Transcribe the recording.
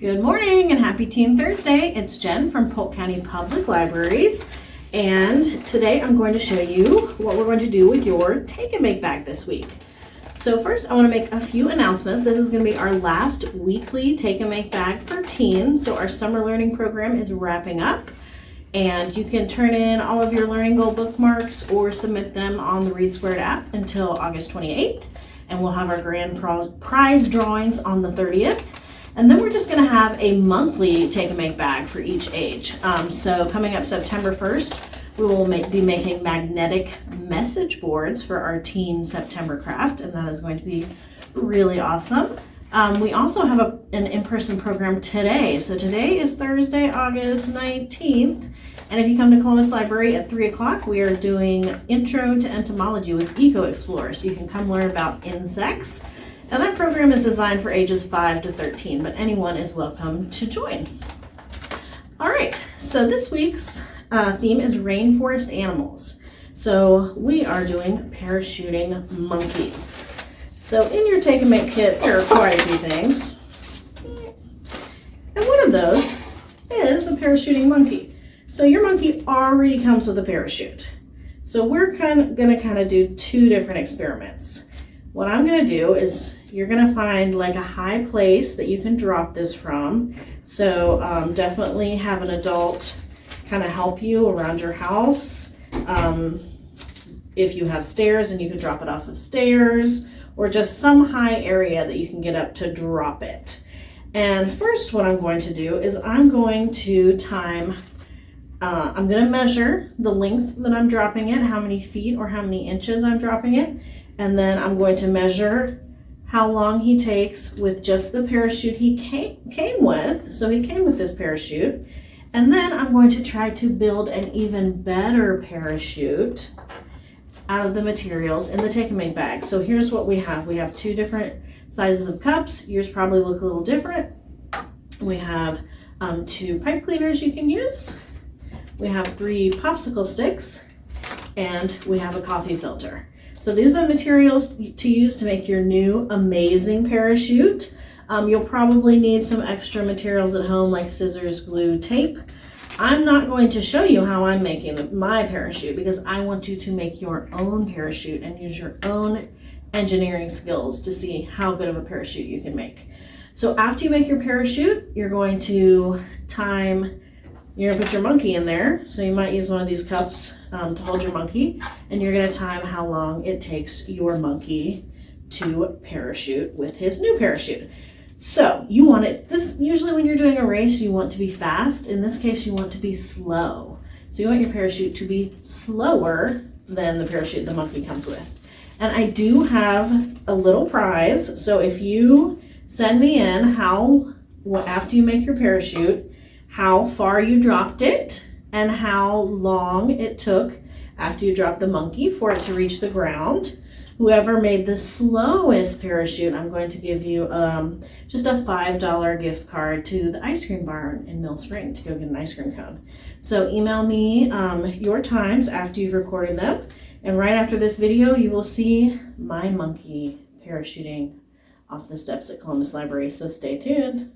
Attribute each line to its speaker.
Speaker 1: Good morning and happy Teen Thursday. It's Jen from Polk County Public Libraries, and today I'm going to show you what we're going to do with your Take and Make bag this week. So first I want to make a few announcements. This is going to be our last weekly Take and Make bag for teens. So our summer learning program is wrapping up, and you can turn in all of your learning goal bookmarks or submit them on the Read Squared app until August 28th. And we'll have our grand prize drawings on the 30th. And then we're just going to have a monthly Take and Make bag for each age. So coming up September 1st, we will be making magnetic message boards for our teen September craft, and that is going to be really awesome. We also have an in-person program today. So today is Thursday, August 19th. And if you come to Columbus Library at 3 o'clock, we are doing Intro to Entomology with Eco Explorer. So you can come learn about insects. And that program is designed for ages 5 to 13, but anyone is welcome to join. All right, so this week's theme is rainforest animals. So we are doing parachuting monkeys. So in your Take and Make kit, there are quite a few things. And one of those is a parachuting monkey. So your monkey already comes with a parachute. So we're gonna do two different experiments. What I'm gonna do is you're gonna find like a high place that you can drop this from. So definitely have an adult kind of help you around your house. If you have stairs, and you can drop it off of stairs, or just some high area that you can get up to drop it. And first what I'm going to do is I'm going to measure the length that I'm dropping it, how many feet or how many inches I'm dropping it, and then I'm going to measure how long he takes with just the parachute he came with. So he came with this parachute, and then I'm going to try to build an even better parachute out of the materials in the Take and Make bag. So here's what we have. We have two different sizes of cups. Yours probably look a little different. We have 2 pipe cleaners you can use. We have 3 popsicle sticks, and we have a coffee filter. So these are the materials to use to make your new amazing parachute. You'll probably need some extra materials at home like scissors, glue, tape. I'm not going to show you how I'm making my parachute because I want you to make your own parachute and use your own engineering skills to see how good of a parachute you can make. So after you make your parachute, you're going to put your monkey in there. So you might use one of these cups to hold your monkey, and you're gonna time how long it takes your monkey to parachute with his new parachute. So you want usually when you're doing a race, you want to be fast. In this case, you want to be slow. So you want your parachute to be slower than the parachute the monkey comes with. And I do have a little prize. So if you send me in after you make your parachute, how far you dropped it and how long it took after you dropped the monkey for it to reach the ground. Whoever made the slowest parachute, I'm going to give you just a $5 gift card to the ice cream barn in Mill Spring to go get an ice cream cone. So email me your times after you've recorded them, and right after this video you will see my monkey parachuting off the steps at Columbus Library, so stay tuned.